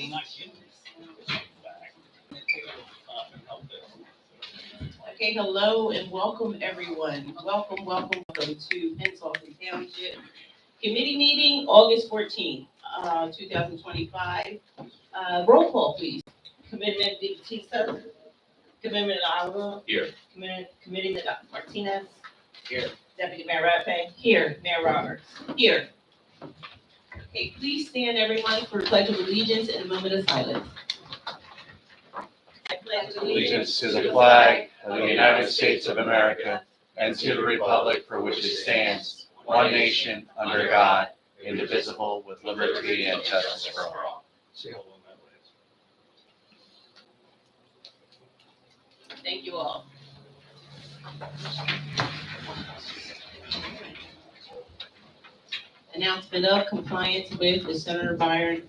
meeting. Okay, hello and welcome everyone. Welcome to Pennsauken Township Committee meeting, August 14th, 2025. Roll call, please. Commitment Batista. Commitment Alva. Here. Commitment Martinez. Here. Deputy Mayor Rappe. Here. Mayor Roberts. Here. Okay, please stand everyone for Pledge of Allegiance and a moment of silence. I pledge Allegiance to the flag of the United States of America and to the republic for which it stands, one nation, under God, indivisible, with liberty and justice for all. Thank you all. Announcement of compliance with the Senator Byron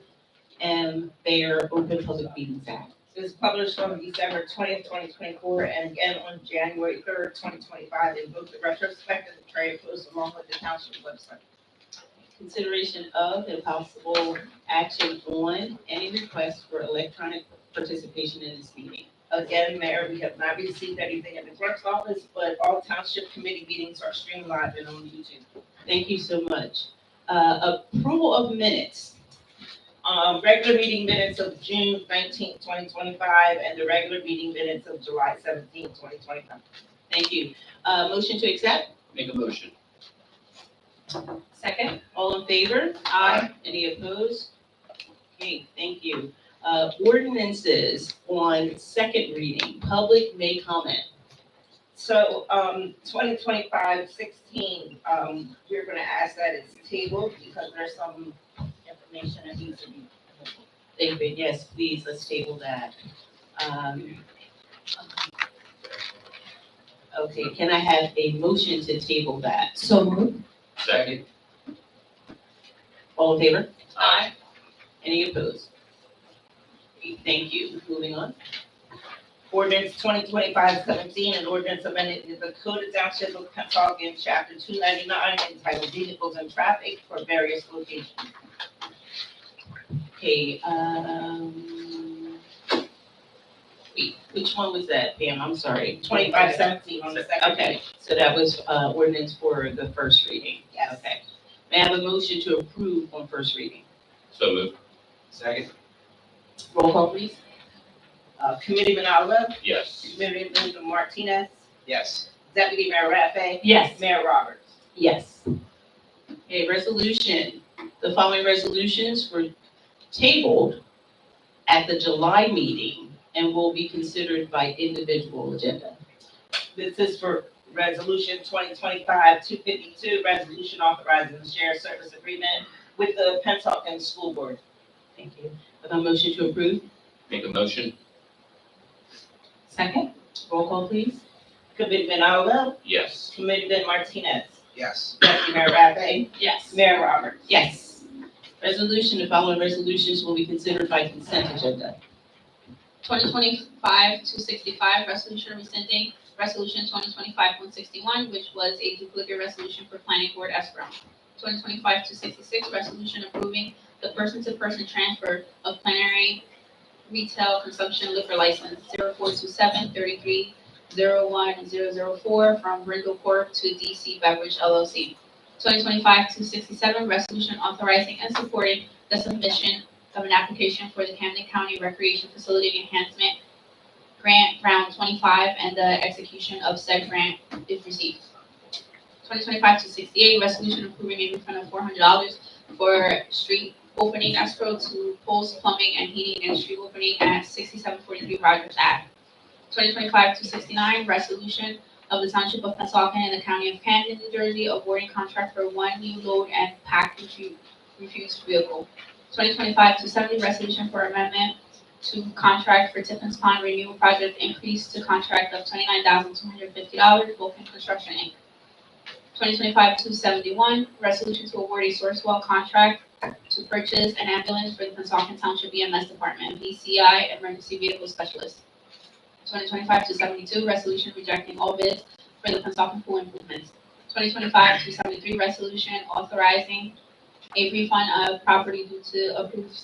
M. Bayer Open Public Meetings Act. This is published on December 20th, 2024, and again on January 3rd, 2025, in both the retrospective and trade posts along with the township website. Consideration of and possible action on any request for electronic participation in this meeting. Again, Mayor, we have not received anything at the clerk's office, but all township committee meetings are streamed live and on YouTube. Thank you so much. Approval of minutes. Regular meeting minutes of June 19th, 2025, and the regular meeting minutes of July 17th, 2025. Thank you. Motion to accept? Make a motion. Second. All in favor? Aye. Any opposed? Okay, thank you. Ordinances on second reading. Public may comment. So, 2025-16, we're gonna ask that it's tabled because there's some information that needs to be. David, yes, please, let's table that. Okay, can I have a motion to table that? So moved. Second. All in favor? Aye. Any opposed? Okay, thank you. Moving on. Ordinance 2025-17, an ordinance amending the Code of Township of Pennsauken, Chapter 299, entitled Vehicles and Traffic for various locations. Okay, wait, which one was that, Pam? I'm sorry. 25-17 on the second. Okay, so that was, ordinance for the first reading. Yes. Okay. May I have a motion to approve on first reading? So moved. Second. Roll call, please. Committeeman Alva. Yes. Committeeman Martinez. Yes. Deputy Mayor Rappe. Yes. Mayor Roberts. Yes. Okay, resolution. The following resolutions were tabled at the July meeting and will be considered by individual agenda. This is for Resolution 2025-252, resolution authorizing the shared service agreement with the Pennsauken School Board. Thank you. Have a motion to approve? Make a motion. Second. Roll call, please. Committeeman Alva. Yes. Committeeman Martinez. Yes. Deputy Mayor Rappe. Yes. Mayor Roberts. Yes. Resolution, the following resolutions will be considered by consent agenda. 2025-265, resolution rescinding resolution 2025-161, which was a duplicate resolution for planning board escrow. 2025-266, resolution approving the person-to-person transfer of plenary retail consumption liquor license 0427-33-01004 from Brindle Corp. to DC Beverage LLC. 2025-267, resolution authorizing and supporting the submission of an application for the Camden County Recreation Facility Enhancement Grant Round 25 and the execution of said grant if received. 2025-268, resolution approving a refund of $400 for street opening escrow to post plumbing and heating and street opening at 6743 Rogers Ave. 2025-269, resolution of the Township of Pennsauken and the County of Camden, New Jersey, awarding contract for one new load and pack refuse vehicle. 2025-270, resolution for amendment to contract for Tiffins Pond Renewal Project, increase to contract of $29,250, Vulcan Construction, Inc. 2025-271, resolution to award a source well contract to purchase an ambulance for the Pennsauken Township EMS Department, BCI Emergency Vehicle Specialist. 2025-272, resolution rejecting all bids for the Pennsauken pool improvements. 2025-273, resolution authorizing a refund of property due to approved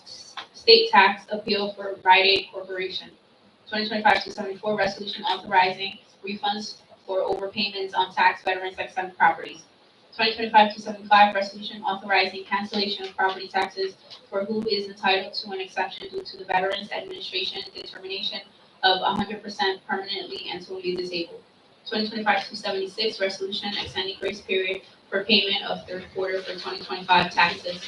state tax appeal for Rite Aid Corporation. 2025-274, resolution authorizing refunds for overpayments on tax veterans exempt properties. 2025-275, resolution authorizing cancellation of property taxes for who is entitled to an exception due to the Veterans Administration determination of 100% permanently and totally disabled. 2025-276, resolution extending grace period for payment of third quarter for 2025 taxes.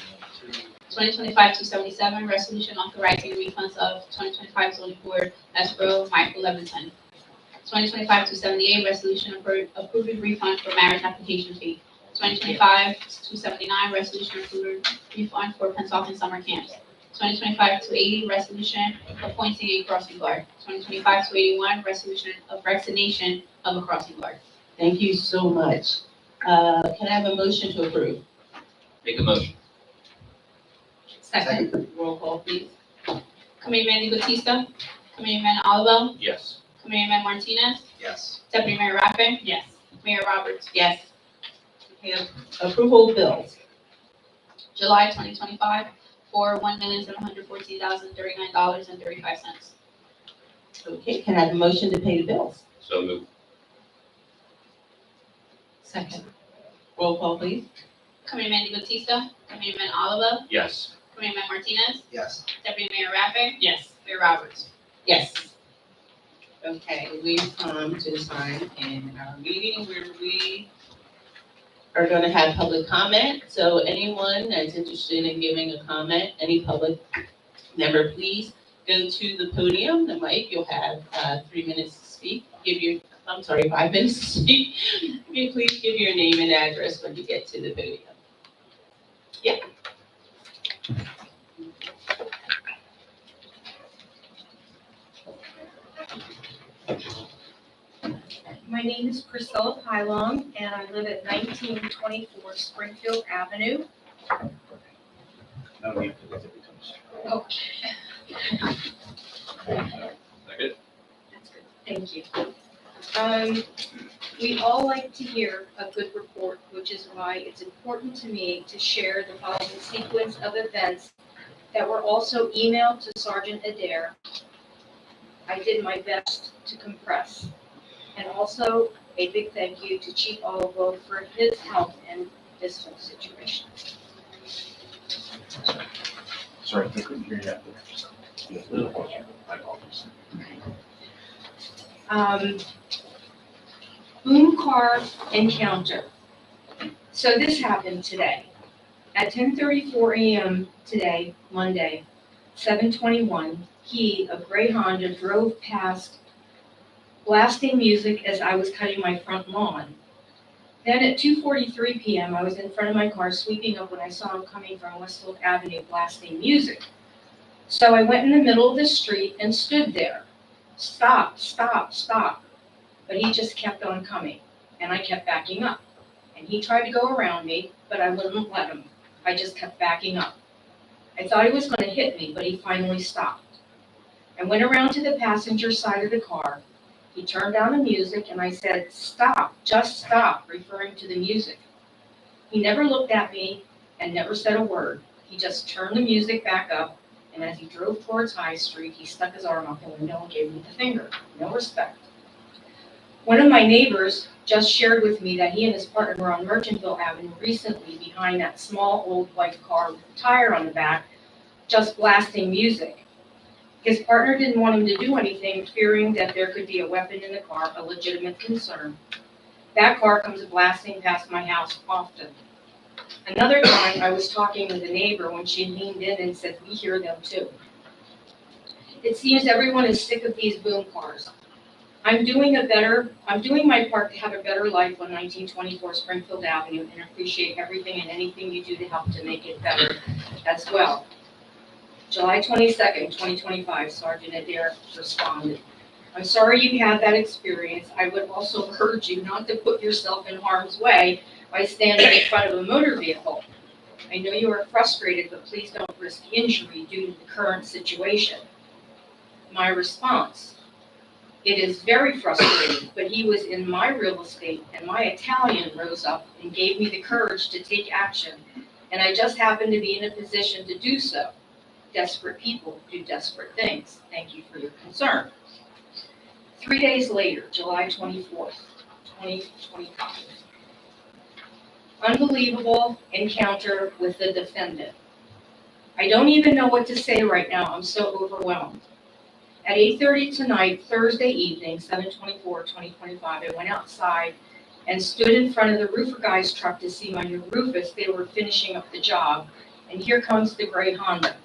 2025-277, resolution authorizing refunds of 2025 zoning board escrow Michael Levinson. 2025-278, resolution approving refund for marriage application fee. 2025-279, resolution approving refund for Pennsauken summer camps. 2025-280, resolution appointing a crossing guard. 2025-281, resolution of resignation of a crossing guard. Thank you so much. Can I have a motion to approve? Make a motion. Second. Roll call, please. Committeeman Batista, Committeeman Oliver, Yes. Committeeman Martinez, Yes. Deputy Mayor Rappin, Yes. Mayor Roberts. Yes. Okay, approval of bills. July 2025 for $1,714,039.35. Okay, can I have a motion to pay the bills? So moved. Second. Roll call, please. Committeeman Batista, Committeeman Oliver, Yes. Committeeman Martinez, Yes. Deputy Mayor Rappin, Yes. Mayor Roberts. Yes. Okay, we've come to the time in our meeting where we are going to have public comment. So anyone that's interested in giving a comment, any public member, please go to the podium, the mic. You'll have 3 minutes to speak. 5 minutes to speak. Okay, please give your name and address when you get to the podium. Yeah. My name is Priscilla Pylon, and I live at 1924 Springfield Avenue. No need for this if it comes. Okay. Second. That's good, thank you. We all like to hear a good report, which is why it's important to me to share the following sequence of events that were also emailed to Sergeant Adair. I did my best to compress. And also a big thank you to Chief Olivo for his help in this whole situation. Sorry, I couldn't hear you. I apologize. Boom car encounter. So this happened today. At 10:34 a.m. today, Monday, 7:21, he, a gray Honda, drove past blasting music as I was cutting my front lawn. Then at 2:43 p.m., I was in front of my car sweeping up when I saw him coming from Westfield Avenue blasting music. So I went in the middle of the street and stood there. Stop, stop, stop. But he just kept on coming, and I kept backing up. And he tried to go around me, but I wouldn't let him. I just kept backing up. I thought he was going to hit me, but he finally stopped. I went around to the passenger side of the car. He turned down the music, and I said, "Stop, just stop," referring to the music. He never looked at me and never said a word. He just turned the music back up, and as he drove towards High Street, he stuck his arm out the window and gave me the finger. No respect. One of my neighbors just shared with me that he and his partner were on Merchantville Avenue recently behind that small old white car with a tire on the back, just blasting music. His partner didn't want him to do anything, fearing that there could be a weapon in the car, a legitimate concern. That car comes blasting past my house often. Another time, I was talking with a neighbor when she leaned in and said, "We hear them too." It seems everyone is sick of these boom cars. I'm doing my part to have a better life on 1924 Springfield Avenue and appreciate everything and anything you do to help to make it better as well. July 22nd, 2025, Sergeant Adair responded. I'm sorry you had that experience. I would also urge you not to put yourself in harm's way by standing in front of a motor vehicle. I know you are frustrated, but please don't risk injury due to the current situation. My response: it is very frustrating, but he was in my real estate and my Italian rose up and gave me the courage to take action, and I just happened to be in a position to do so. Desperate people do desperate things. Thank you for your concern. 3 days later, July 24th, 2025. Unbelievable encounter with the defendant. I don't even know what to say right now. I'm so overwhelmed. At 8:30 tonight, Thursday evening, 7/24/2025, I went outside and stood in front of the roofer guy's truck to see my new roof as they were finishing up the job. And here comes the gray Honda.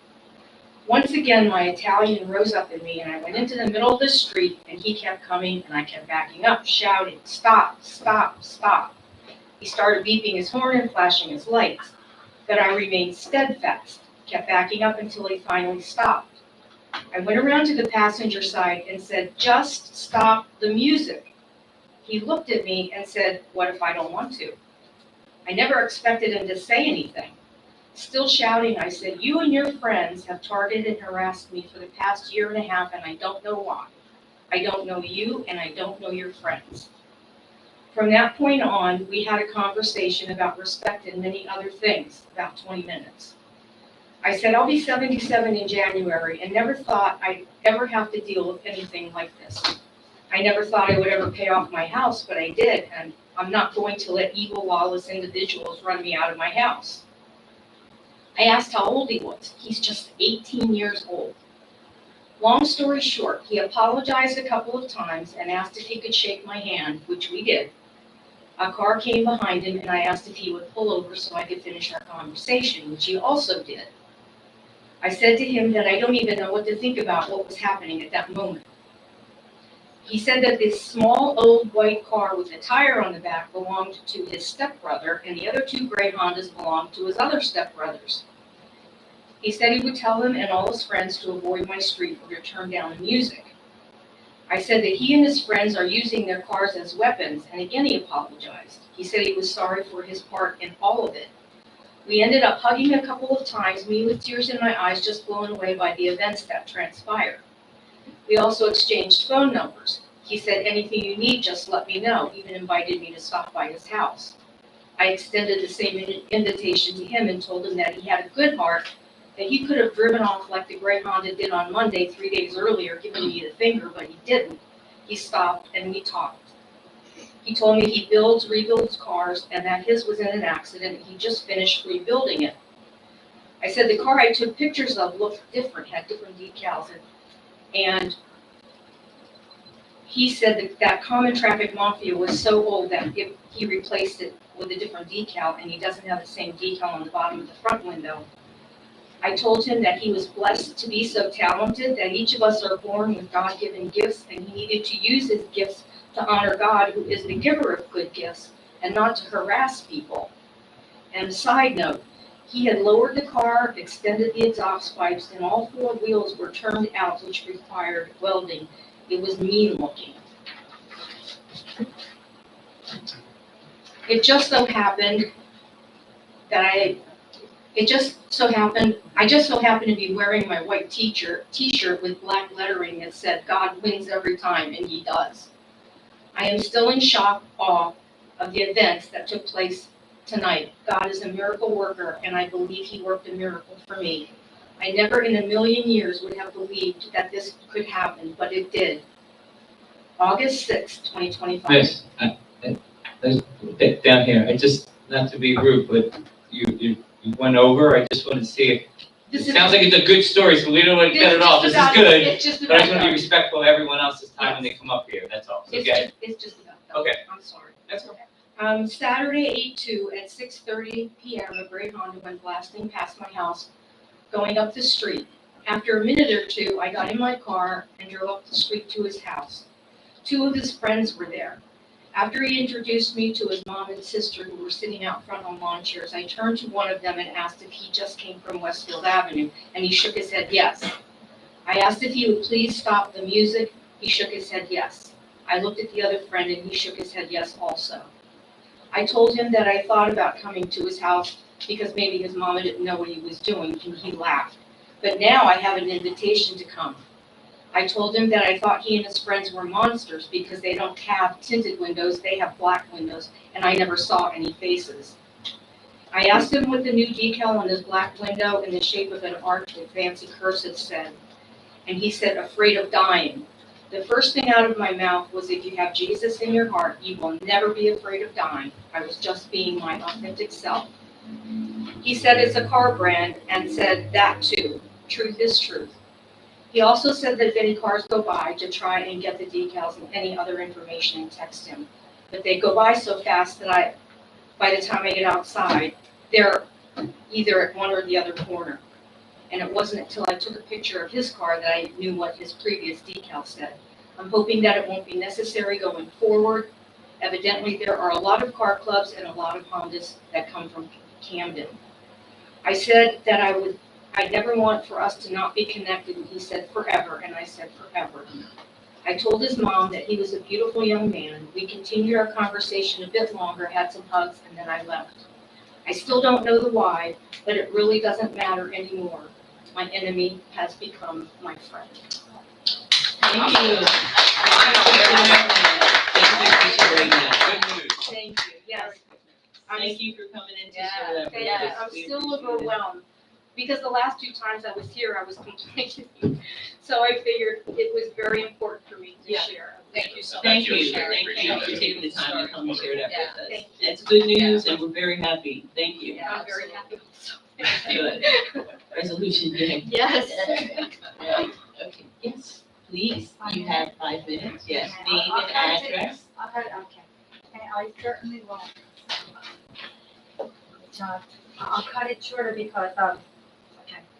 Once again, my Italian rose up in me and I went into the middle of the street and he kept coming and I kept backing up, shouting, "Stop, stop, stop." He started beeping his horn and flashing his lights, but I remained steadfast, kept backing up until he finally stopped. I went around to the passenger side and said, "Just stop the music." He looked at me and said, "What if I don't want to?" I never expected him to say anything. Still shouting, I said, "You and your friends have targeted and harassed me for the past year and a half, and I don't know why. I don't know you, and I don't know your friends." From that point on, we had a conversation about respect and many other things, about 20 minutes. I said, "I'll be 77 in January," and never thought I'd ever have to deal with anything like this. I never thought I would ever pay off my house, but I did, and I'm not going to let evil, lawless individuals run me out of my house. I asked how old he was. He's just 18 years old. Long story short, he apologized a couple of times and asked if he could shake my hand, which we did. A car came behind him and I asked if he would pull over so I could finish our conversation, which he also did. I said to him that I don't even know what to think about what was happening at that moment. He said that this small old white car with a tire on the back belonged to his stepbrother, and the other two gray Hondas belonged to his other stepbrothers. He said he would tell him and all his friends to avoid my street or to turn down the music. I said that he and his friends are using their cars as weapons, and again he apologized. He said he was sorry for his part in all of it. We ended up hugging a couple of times, me with tears in my eyes, just blown away by the events that transpired. We also exchanged phone numbers. He said, "Anything you need, just let me know," even invited me to stop by his house. I extended the same invitation to him and told him that he had a good heart, that he could have driven off like the gray Honda did on Monday 3 days earlier, giving me the finger, but he didn't. He stopped and we talked. He told me he rebuilds cars, and that his was in an accident and he just finished rebuilding it. I said the car I took pictures of looked different, had different decals, and he said that common traffic mafia was so old that if he replaced it with a different decal, and he doesn't have the same decal on the bottom of the front window. I told him that he was blessed to be so talented, that each of us are born with God-given gifts, and he needed to use his gifts to honor God, who is the giver of good gifts, and not to harass people. And a side note, he had lowered the car, extended the exhaust pipes, and all four wheels were turned out, which required welding. It was mean looking. It just so happened that I just so happened to be wearing my white t-shirt with black lettering that said, "God wins every time," and he does. I am still in shock, awe of the events that took place tonight. God is a miracle worker, and I believe he worked a miracle for me. I never in a million years would have believed that this could happen, but it did. August 6th, 2025. Miss, down here, I just, not to be rude, but you went over, I just wanted to see if, it sounds like it's a good story, so we don't want to cut it off, this is good. It's just But I about just want to be done. respectful of everyone else's time when they come up here, that's all, so okay. It's just about done. Okay. I'm sorry. That's okay. Saturday, 8/2 at 6:30 p.m., a gray Honda went blasting past my house, going up the street. After a minute or two, I got in my car and drove up the street to his house. Two of his friends were there. After he introduced me to his mom and sister who were sitting out front on lawn chairs, I turned to one of them and asked if he just came from Westfield Avenue, and he shook his head yes. I asked if he would please stop the music. He shook his head yes. I looked at the other friend and he shook his head yes also. I told him that I thought about coming to his house because maybe his mama didn't know what he was doing, and he laughed. But now I have an invitation to come. I told him that I thought he and his friends were monsters because they don't have tinted windows, they have black windows, and I never saw any faces. I asked him what the new decal on his black window in the shape of an arch with fancy cursive said, and he said, "Afraid of dying." The first thing out of my mouth was, "If you have Jesus in your heart, you will never be afraid of dying." I was just being my authentic self. He said it's a car brand and said that too. Truth is truth. He also said that if any cars go by, to try and get the decals and any other information and text him. But they go by so fast that by the time I get outside, they're either at one or the other corner. And it wasn't until I took a picture of his car that I knew what his previous decal said. I'm hoping that it won't be necessary going forward. Evidently, there are a lot of car clubs and a lot of Hondas that come from Camden. I said that I never want for us to not be connected, and he said forever, and I said forever. I told his mom that he was a beautiful young man. We continued our conversation a bit longer, had some hugs, and then I left. I still don't know the why, but it really doesn't matter anymore. My enemy has become my friend. Thank you. Thank you for sharing that. Good news. Thank you, yes. Thank you for coming in to Yeah, share that. thank with you. us. I'm We still appreciate it. overwhelmed, because the last 2 times I was here, I was complaining. So I figured it was very important for me to Yeah. share. Thank you so much. Thank you, for sharing. thank you for taking the time to come and share that Yeah. with us. Thank It's good news and we're very happy. Thank you. I'm very happy. Good. Resolution day. Yes. Okay, yes, please. You have 5 minutes. Yes, Okay, name I'll and cut it. address. Okay, and I certainly won't. I'll cut it shorter because okay.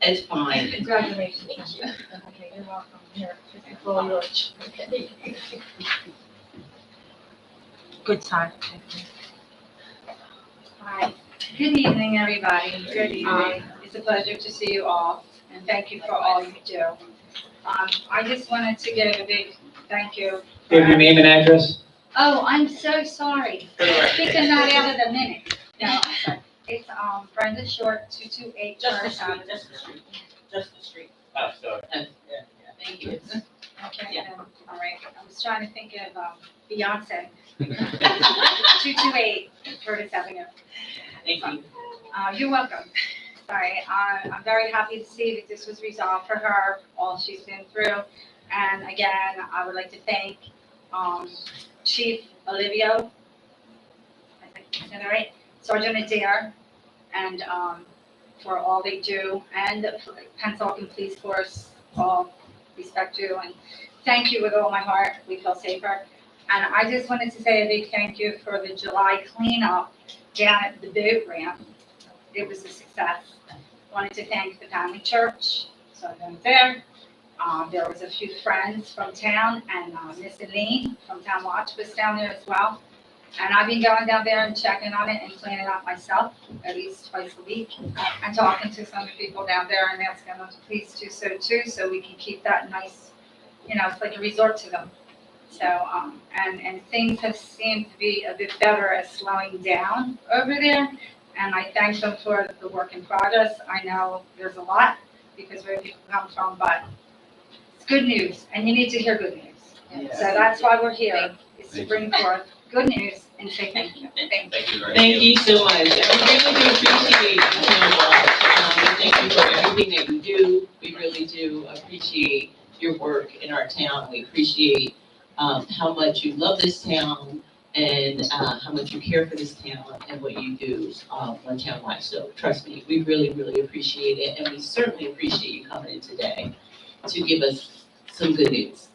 It's fine. Congratulations. Okay, you're welcome. Here, this is all yours. Good time. Hi, good evening, everybody. Good evening. It's a pleasure to see you all, and thank you for all you do. I just wanted to give a big thank you. Give your name and address. Oh, I'm so sorry. For the record. Speaking that out of the minute. No, I'm sorry. It's, Brenda Short, 228 Just the First street, Avenue. just the street, just the street. Oh, sorry. Thank you. Okay, Yeah. all right. I was trying to think of, Beyonce. 228 Curtis Avenue. Thank you. You're welcome. Sorry, I'm very happy to see that this was resolved for her, all she's been through. And again, I would like to thank, Chief Olivio, I think I said it right, Sergeant Adair, and, for all they do, and the Pennsauken Police Force, all respect you, and thank you with all my heart, we feel safer. And I just wanted to say a big thank you for the July cleanup down at the boat ramp. It was a success. Wanted to thank the family church, so I've been there. There was a few friends from town, and Miss Elaine from Town Watch was down there as well. And I've been going down there and checking on it and cleaning up myself at least twice a week, and talking to some of the people down there and asking them to please do so too, so we can keep that nice, it's like a resort to them. So, and things have seemed to be a bit better at slowing down over there. And I thank them for the work in progress. I know there's a lot because where people come from, but it's good news, and you need to hear good news. So that's why we're here, is to bring forth good news and say thank you. Thank you. Thank you so much. We really do appreciate you so much. Thank you for everything that you do. We really do appreciate your work in our town. We appreciate how much you love this town and how much you care for this town and what you do on townwide. So trust me, we really, really appreciate it. And we certainly appreciate you coming in today to give us some good news.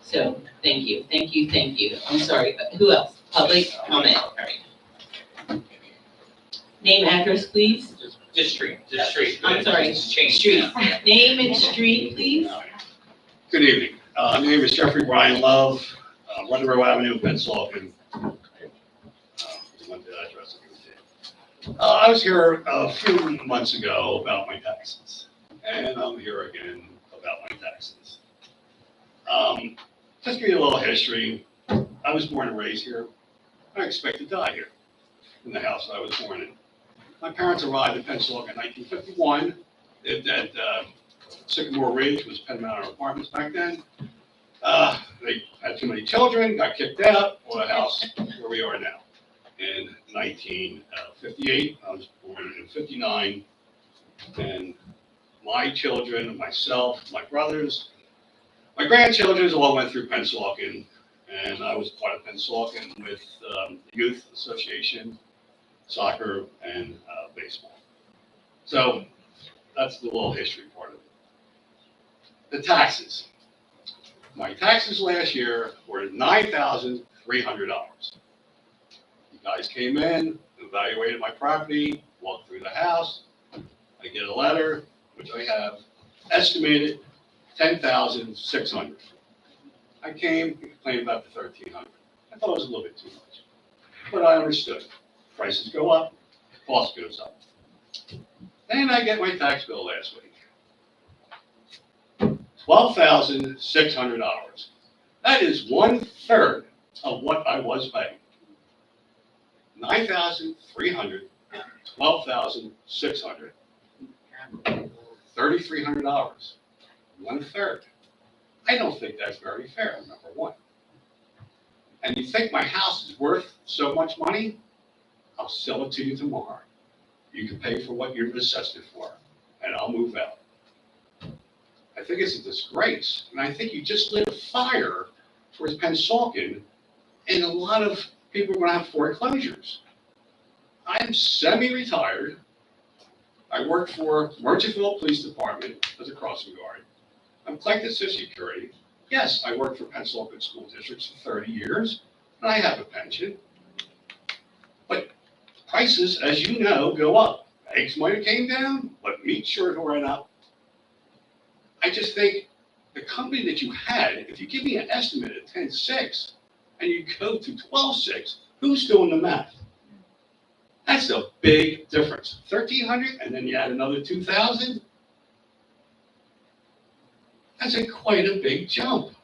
So thank you, thank you, thank you. I'm sorry, but who else? Public comment. All right. Name, address, please. Just street. I'm sorry, It's changed street. now. Name and street, please. Good evening. My name is Jeffrey Brian Love, Weatherboro Avenue, Pennsauken. I was here a few months ago about my taxes, and I'm here again about my taxes. Just give you a little history. I was born and raised here. I expect to die here, in the house I was born in. My parents arrived in Pennsauken in 1951. Lived at Sycamore Ridge, was Penn Manor Apartments back then. They had too many children, got kicked out, bought a house where we are now. in 1958. I was born in 59. And my children, myself, my brothers, my grandchildren all went through Pennsauken. And I was part of Pennsauken with the Youth Association, soccer, and baseball. So that's the little history part of it. The taxes. My taxes last year were $9,300. You guys came in, evaluated my property, walked through the house. I get a letter, which I have estimated $10,600. I came, complained about the $1,300. I thought it was a little bit too much, but I understood. Prices go up, cost goes up. Then I get my tax bill last week. $12,600. That is 1/3 of what I was paying. $9,300, $12,600, $3,300, 1/3. I don't think that's very fair, number one. And you think my house is worth so much money? I'll sell it to you tomorrow. You can pay for what you've assessed it for, and I'll move out. I think it's a disgrace, and I think you just lit a fire towards Pennsauken, and a lot of people are going to have foreclosures. I'm semi-retired. I work for Merchantville Police Department as a crossing guard. I'm collected Social Security. Yes, I worked for Pennsauken School Districts for 30 years, and I have a pension. But prices, as you know, go up. Eggs might have came down, but meat sure went up. I just think the company that you had, if you give me an estimate of 10.6 and you go to 12.6, who's doing the math? That's a big difference. 1,300 and then you add another 2,000. That's quite a big jump.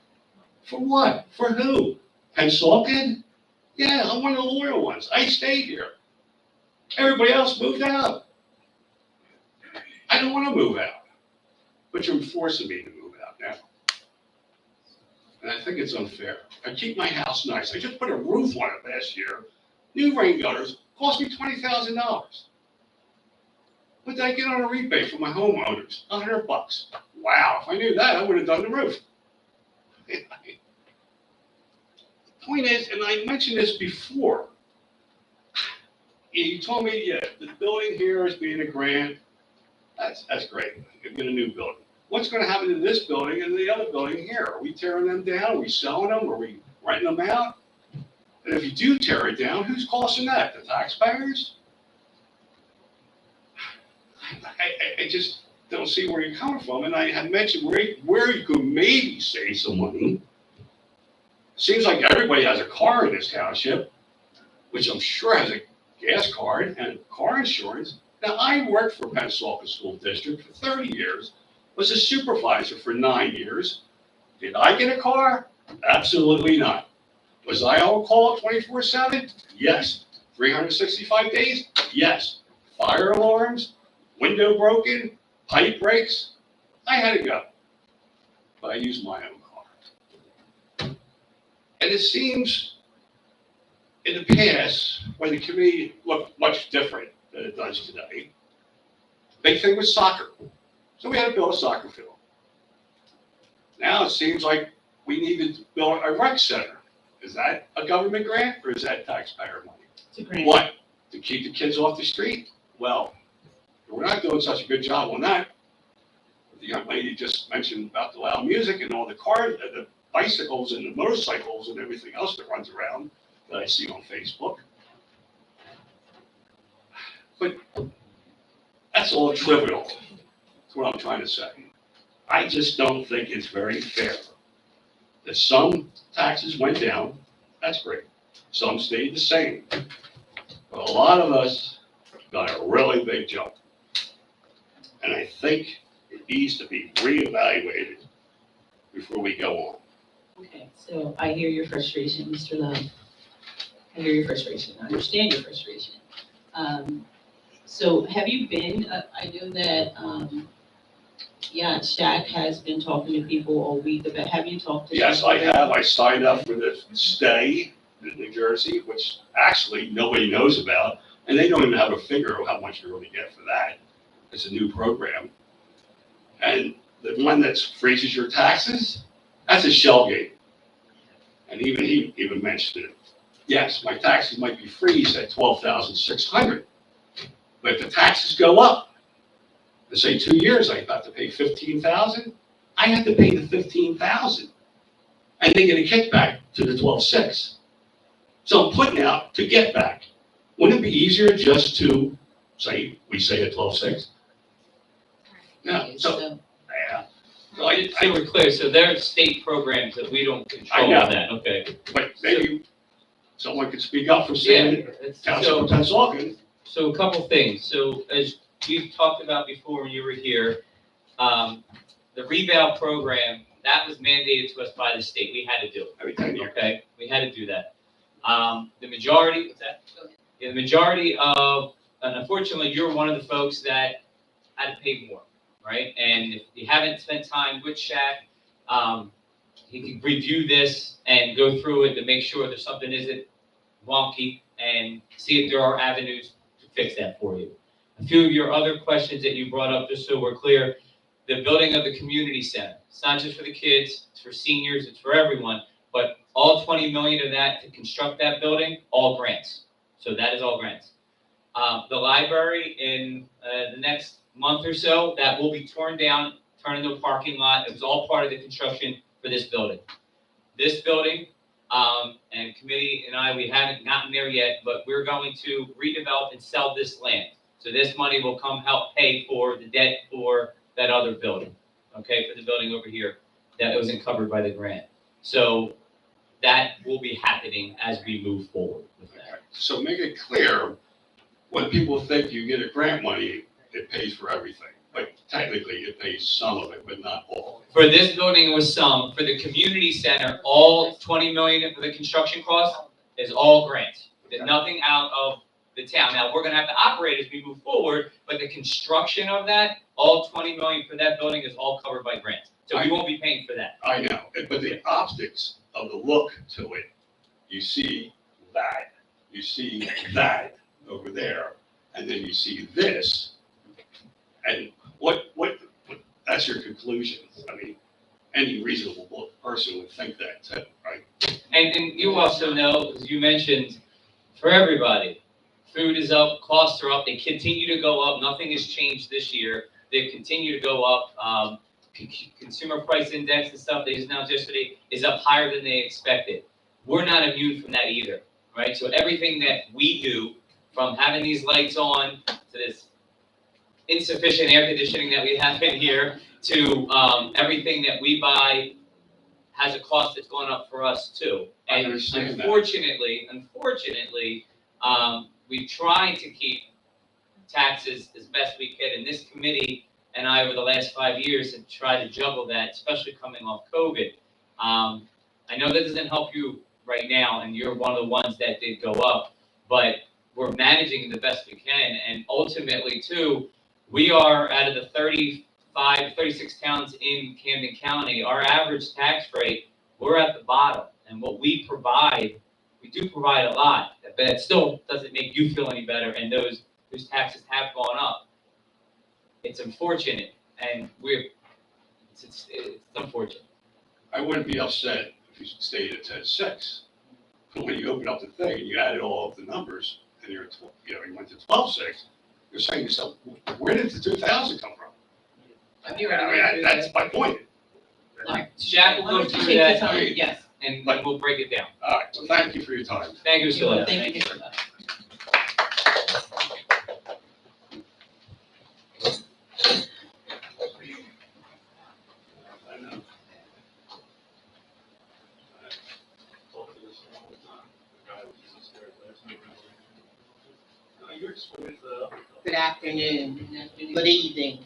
For what? For who? Pennsauken? Yeah, I'm one of the loyal ones. I stayed here. Everybody else moved out. I don't want to move out. But you're forcing me to move out now. And I think it's unfair. I keep my house nice. I just put a roof on it last year. New rain gutters cost me $20,000. What did I get on a rebate from my homeowners? $100. Wow, if I knew that, I would have done the roof. The point is, and I mentioned this before, you told me, yeah, the building here is being a grant. That's great. You get a new building. What's going to happen to this building and the other building here? Are we tearing them down? Are we selling them? Are we renting them out? And if you do tear it down, who's costing that? The taxpayers? I just don't see where you're coming from. And I had mentioned where you could maybe save some money. Seems like everybody has a car in this township, which I'm sure has a gas card and car insurance. Now, I worked for Pennsauken School District for 30 years, was a supervisor for 9 years. Did I get a car? Absolutely not. Was I on call 24/7? Yes. 365 days? Yes. Fire alarms, window broken, pipe breaks? I had to go. But I used my own car. And it seems in the past, when the committee looked much different than it does today, big thing was soccer. So we had to build a soccer field. Now it seems like we need to build a rec center. Is that a government grant or is that taxpayer money? It's a grant. What? To keep the kids off the street? Well, we're not doing such a good job on that. The young lady just mentioned about the loud music and all the cars, the bicycles and the motorcycles and everything else that runs around that I see on Facebook. But that's all trivial. That's what I'm trying to say. I just don't think it's very fair that some taxes went down. That's great. Some stayed the same. But a lot of us got a really big jump. And I think it needs to be reevaluated before we go on. Okay, so I hear your frustration, Mr. Love. I hear your frustration. I understand your frustration. So have you been, I know that, Shaq has been talking to people all week about, have you talked to? Yes, I have. I signed up for the stay in New Jersey, which actually nobody knows about, and they don't even have a figure of how much you really get for that. It's a new program. And the one that freezes your taxes, that's a shell game. And even he even mentioned it. Yes, my taxes might be freeze at $12,600, but if the taxes go up, let's say 2 years, I have to pay $15,000. I have to pay the $15,000, and they get a kickback to the $12,600. So I'm putting out to get back. Wouldn't it be easier just to say we say at $12,600? No. So yeah. So So we're clear, so there are state programs that we don't control know. on that, okay? But maybe someone could speak up for saying It's- Township of Pennsauken. So a couple things. So as we've talked about before when you were here, the reval program, that was mandated to us by the state. We had to do it. Every 10 years. Okay, we had to do that. The majority, what's that? Yeah, the majority of, and unfortunately, you're one of the folks that had to pay more, right? And if you haven't spent time with Shaq, he can review this and go through it to make sure that something isn't wonky and see if there are avenues to fix that for you. A few of your other questions that you brought up, just so we're clear, the building of the community center. It's not just for the kids, it's for seniors, it's for everyone, but all 20 million of that to construct that building, all grants. So that is all grants. The library in the next month or so, that will be torn down, turned into a parking lot. It was all part of the construction for this building. This building, and committee and I, we haven't gotten there yet, but we're going to redevelop and sell this land. So this money will come help pay for the debt for that other building, okay, for the building over here that wasn't covered by the grant. So that will be happening as we move forward with that. So make it clear, when people think you get a grant money, it pays for everything. But technically, it pays some of it, but not all. For this building, it was some. For the community center, all 20 million for the construction cost is all grants. There's nothing out of the town. Now, we're gonna have to operate as we move forward, but the construction of that, all 20 million for that building is all covered by grants. So we won't be paying for that. I know, but the optics of the look to it, you see that over there, and then you see this, and what, that's your conclusion. I mean, any reasonable person would think that too, right? And you also know, as you mentioned, for everybody, food is up, costs are up, they continue to go up, nothing has changed this year. They continue to go up. Consumer price index and stuff they just announced yesterday is up higher than they expected. We're not immune from that either, right? So everything that we do, from having these lights on to this insufficient air conditioning that we have in here, to everything that we buy has a cost that's going up for us too. I And understand that. unfortunately, we try to keep taxes as best we can. And this committee and I, over the last 5 years, have tried to juggle that, especially coming off COVID. I know that doesn't help you right now, and you're one of the ones that did go up, but we're managing the best we can. And ultimately, too, we are out of the 36 towns in Camden County, our average tax rate, we're at the bottom. And what we provide, we do provide a lot, but it still doesn't make you feel any better. And those taxes have gone up. It's unfortunate, and it's unfortunate. I wouldn't be upset if you stayed at 10.6. But when you open up the thing and you added all of the numbers, and you went to 12.6, you're saying to yourself, where did the 2,000 come from? I mean, that's my point. Jack will go through that, Yes. and we'll break it down. All right, so thank you for your time. Thank you, Mr. Lynn. Thank you so much. Good afternoon, good evening.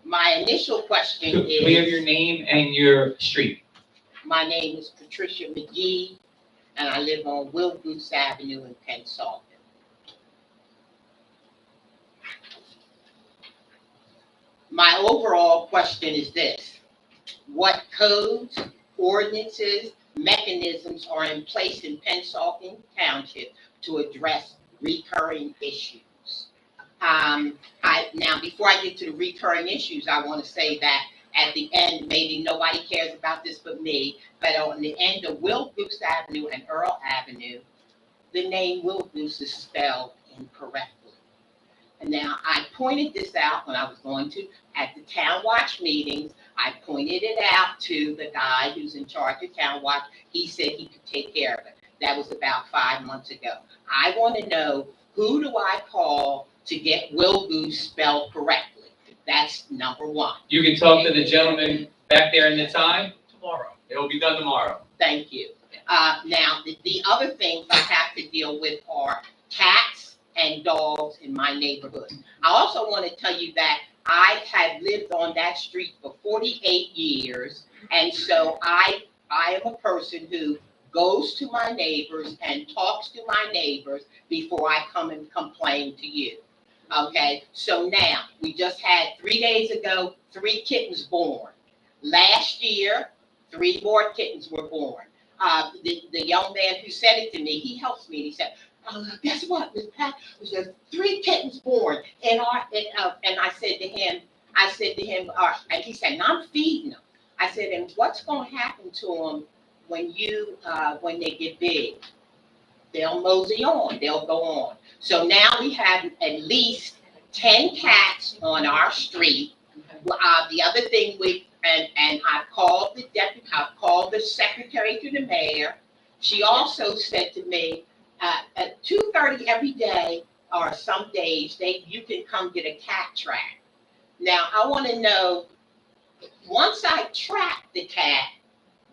My initial question Can we have your is, name and your street? my name is Patricia McGee, and I live on Wilgoose Avenue in Pennsauken. My overall question is this: what codes, ordinances, mechanisms are in place in Pennsauken Township to address recurring issues. Now, before I get to the recurring issues, I want to say that at the end, maybe nobody cares about this but me, but on the end of Will Goose Avenue and Earl Avenue, the name Will Goose is spelled incorrectly. And now, I pointed this out when I was going to, at the Town Watch meetings, I pointed it out to the guy who's in charge of Town Watch. He said he could take care of it. That was about 5 months ago. I want to know, who do I call to get Will Goose spelled correctly? That's number one. You can talk to the gentleman back there in the time. Tomorrow. It will be done tomorrow. Thank you. Now, the other things I have to deal with are cats and dogs in my neighborhood. I also want to tell you that I have lived on that street for 48 years, and so I am a person who goes to my neighbors and talks to my neighbors before I come and complain to you. Okay, so now, we just had 3 days ago, 3 kittens born. Last year, 3 more kittens were born. The young man who said it to me, he helps me, and he said, guess what, Ms. Pat, there's 3 kittens born in our, and I said to him, and he said, I'm feeding them. I said, and what's going to happen to them when they get big? They'll mosey on, they'll go on. So now we have at least 10 cats on our street. The other thing and I've called the deputy, I've called the secretary to the mayor. She also said to me, at 2:30 every day, or some days, you can come get a cat trap. Now, I want to know, once I trap the cat,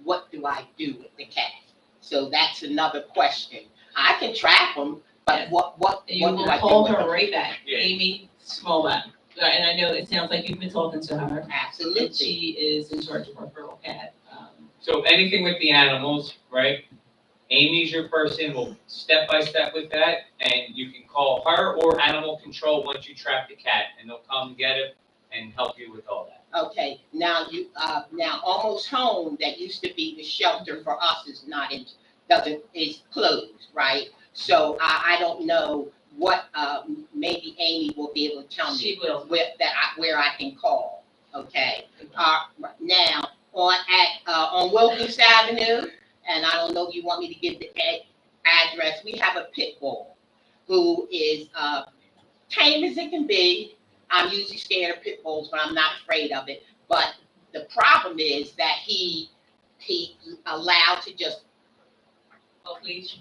what do I do with the cat? So that's another question. I can trap them, but what You do will I do call with her them? right back, Yeah. Amy Smolak. And I know it sounds like you've been talking to her. And Absolutely. she is in charge of our feral cat. So anything with the animals, right? Amy's your person, will step by step with that, and you can call her or animal control once you trap the cat, and they'll come get it and help you with all that. Okay, now now Almost Home, that used to be the shelter for us, is closed, right? So I don't know what, maybe Amy will be able to tell me. She will. Where I can call, okay? Now, on Wilkins Avenue, and I don't know if you want me to give the address, we have a pit bull who is tame as it can be. I'm usually scared of pit bulls, but I'm not afraid of it. But the problem is that he allowed to just Off leash.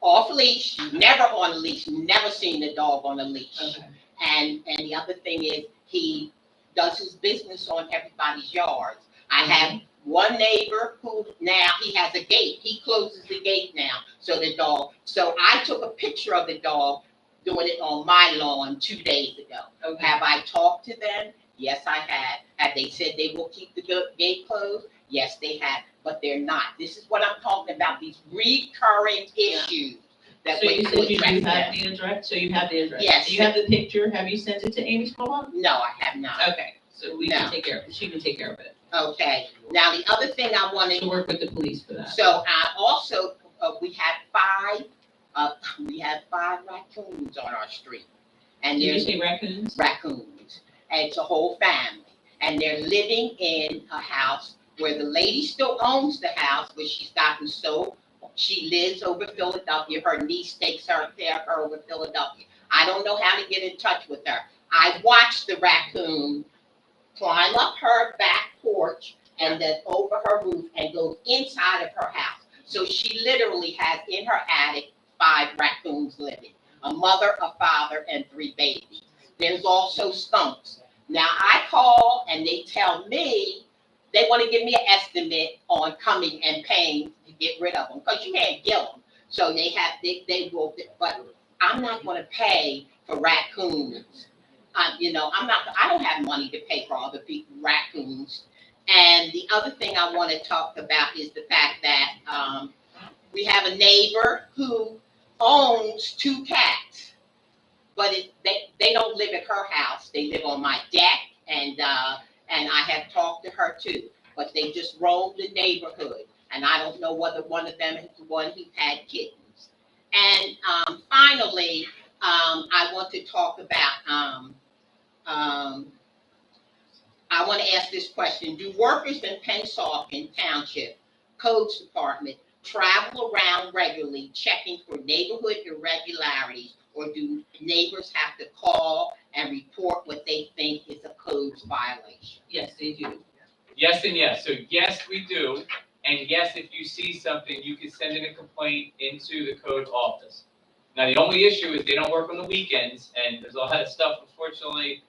off leash, never on a leash, never seen a dog on a leash. Okay. And the other thing is, he does his business on everybody's yards. I have one neighbor who now he has a gate. He closes the gate now, so I took a picture of the dog doing it on my lawn 2 days ago. Okay. Have I talked to them? Yes, I have. Have they said they will keep the gate closed? Yes, they have, but they're not. This is what I'm talking about, these recurring issues. That So we you said you do address have them. the address, so you have the address? Yes. You have the picture, have you sent it to Amy Smolak? No, I have not. Okay, so we No. can take care of it, she can take care of it. Okay, now the other thing I wanted, She'll work with the police for that. so I also, we have 5 raccoons on our street. And Did you there's say raccoons? raccoons, and it's a whole family. And they're living in a house where the lady still owns the house, but she's gotten so, she lives over Philadelphia. Her niece takes care of her over Philadelphia. I don't know how to get in touch with her. I watched the raccoon climb up her back porch and then over her roof and goes inside of her house. So she literally has in her attic 5 raccoons living, a mother, a father, and 3 babies. There's also skunks. Now I call and they tell me they want to give me an estimate on coming and paying to get rid of them, because you can't kill them. So they will, but I'm not going to pay for raccoons. I don't have money to pay for other people's raccoons. And the other thing I want to talk about is the fact that we have a neighbor who owns 2 cats, but they don't live at her house. They live on my deck, and I have talked to her too. But they just roam the neighborhood. and I don't know whether one of them is the one who had kittens. And finally, I want to talk about, I want to ask this question. Do workers in Pennsauken Township Codes Department travel around regularly checking for neighborhood irregularities, or do neighbors have to call and report what they think is a codes violation? Yes, they do. Yes and yes. So yes, we do. And yes, if you see something, you can send in a complaint into the code office. Now, the only issue is they don't work on the weekends, and there's a lot of stuff, unfortunately,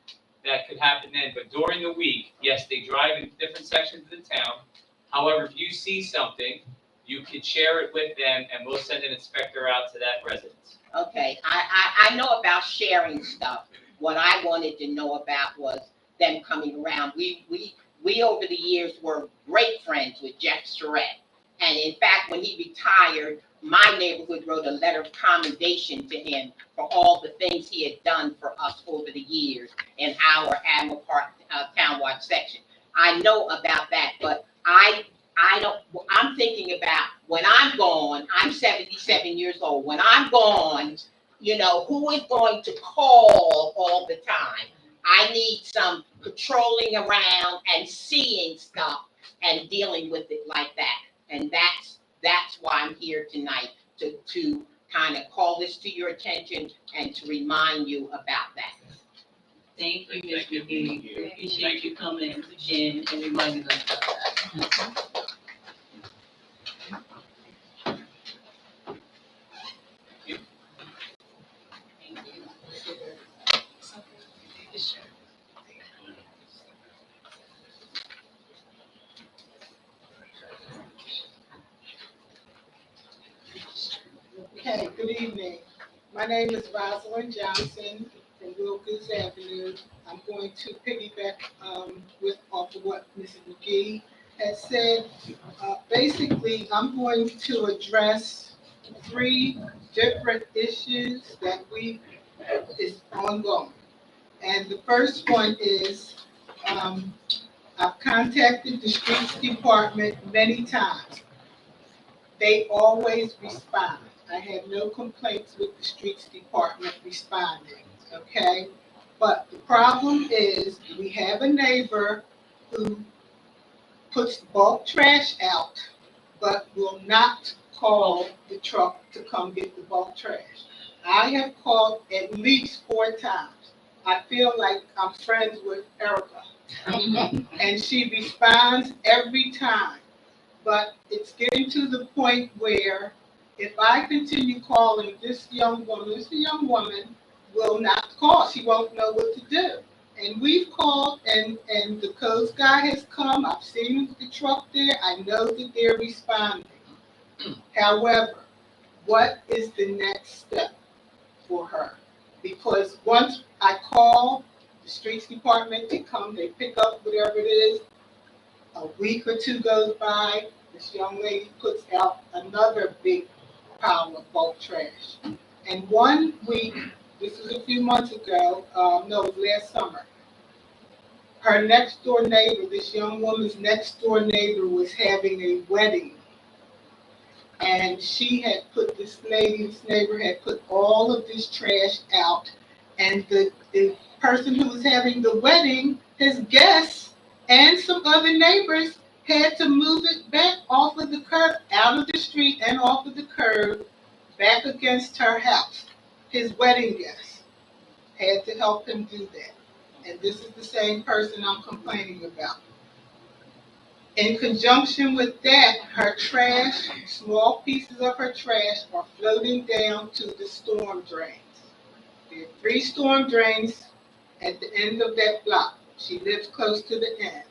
that could happen then. But during the week, yes, they drive in different sections of the town. However, if you see something, you can share it with them, and we'll send an inspector out to that residence. Okay, I know about sharing stuff. What I wanted to know about was them coming around. We over the years were great friends with Jeff Surratt. And in fact, when he retired, my neighborhood wrote a letter of commendation to him for all the things he had done for us over the years in our Admiral Park Townwide section. I know about that, but I'm thinking about when I'm gone. I'm 77 years old. When I'm gone, who is going to call all the time? I need some patrolling around and seeing stuff and dealing with it like that. And that's why I'm here tonight, to kind of call this to your attention and to remind you about that. Thank you, Ms. McGee. We appreciate you coming in and reminding us of that. Okay, good evening. My name is Rosalind Johnson from Wilkins Avenue. I'm going to piggyback off of what Mrs. McGee has said. Basically, I'm going to address 3 different issues that is ongoing. And the first one is, I've contacted the streets department many times. They always respond. I have no complaints with the streets department responding, okay? But the problem is, we have a neighbor who puts bulk trash out, but will not call the truck to come get the bulk trash. I have called at least 4 times. I feel like I'm friends with Erica. And she responds every time. But it's getting to the point where if I continue calling, this young woman will not call. She won't know what to do. And we've called, and the codes guy has come. I've seen the truck there. I know that they're responding. However, what is the next step for her? Because once I call the streets department, they come, they pick up whatever it is. A week or 2 goes by, this young lady puts out another big pile of bulk trash. And one week, this was a few months ago, no, it was last summer, her next door neighbor, this young woman's next door neighbor, was having a wedding. And she had put, this neighbor had put all of this trash out. And the person who was having the wedding, his guests, and some other neighbors had to move it back off of the curb, out of the street and off of the curb, back against her house. His wedding guests had to help him do that. And this is the same person I'm complaining about. In conjunction with that, her trash, small pieces of her trash are floating down to the storm drains. There are 3 storm drains at the end of that block. She lives close to the end.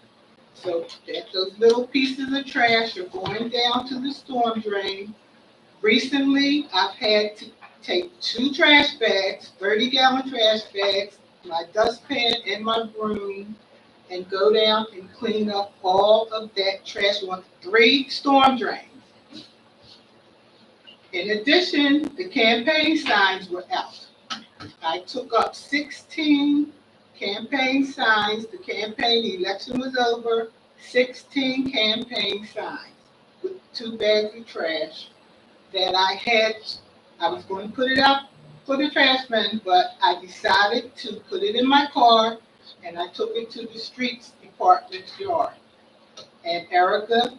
So that those little pieces of trash are going down to the storm drain. Recently, I've had to take 2 trash bags, 30-gallon trash bags, my dustpan and my broom, and go down and clean up all of that trash on 3 storm drains. In addition, the campaign signs were out. I took up 16 campaign signs. The election was over, 16 campaign signs. with 2 bags of trash that I was going to put it out for the trash man, but I decided to put it in my car and I took it to the streets department's yard. And Erica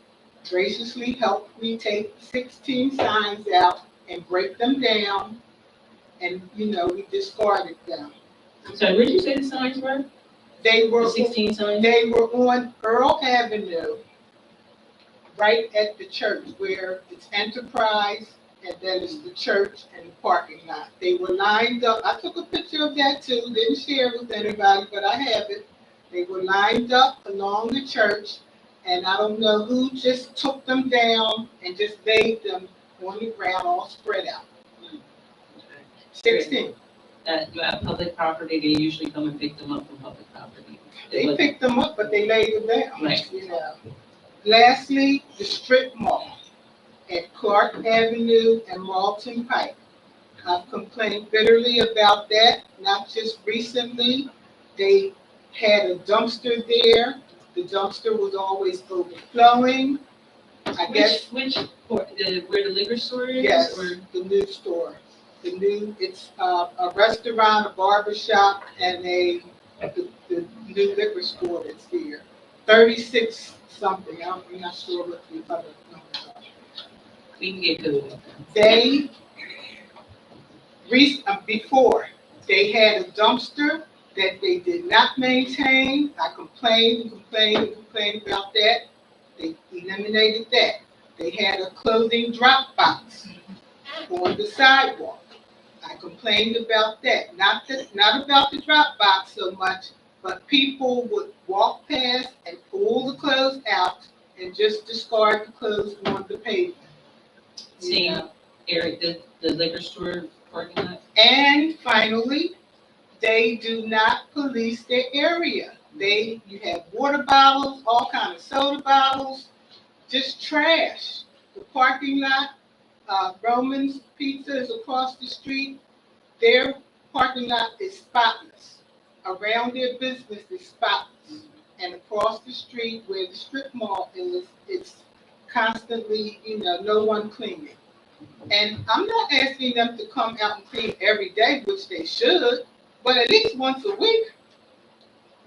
graciously helped me take 16 signs out and break them down. And, we discarded them. So where did you say the signs were? They were, The 16 signs? they were on Earl Avenue, right at the church where it's Enterprise and then it's the church and the parking lot. They were lined up. I took a picture of that too. Didn't share it with anybody, but I have it. They were lined up along the church, and I don't know who just took them down and just laid them on the ground all spread out. 16. You have public property, they usually come and pick them up from public property. They picked them up, but they laid them down. Right. Lastly, the strip mall at Clark Avenue and Marlton Pike. I've complained bitterly about that, not just recently. They had a dumpster there. The dumpster was always overflowing. I guess, Where the liquor store is? yes, Or the new store. It's a restaurant, a barber shop, and the new liquor store that's here. 36 something, I'm not sure what the other numbers are. we can get good with them. They, before, they had a dumpster that they did not maintain. I complained about that. They eliminated that. They had a clothing drop box on the sidewalk. I complained about that. Not about the drop box so much, but people would walk past and pull the clothes out and just discard the clothes on the pavement. Seeing Eric, the liquor store parking lot? And finally, they do not police their area. You have water bottles, all kinds of soda bottles, just trash. The parking lot, Roman's Pizza is across the street. Their parking lot is spotless. Around their business is spotless. And across the street where the strip mall is, it's constantly, no one cleaning. And I'm not asking them to come out and clean every day, which they should, but at least once a week.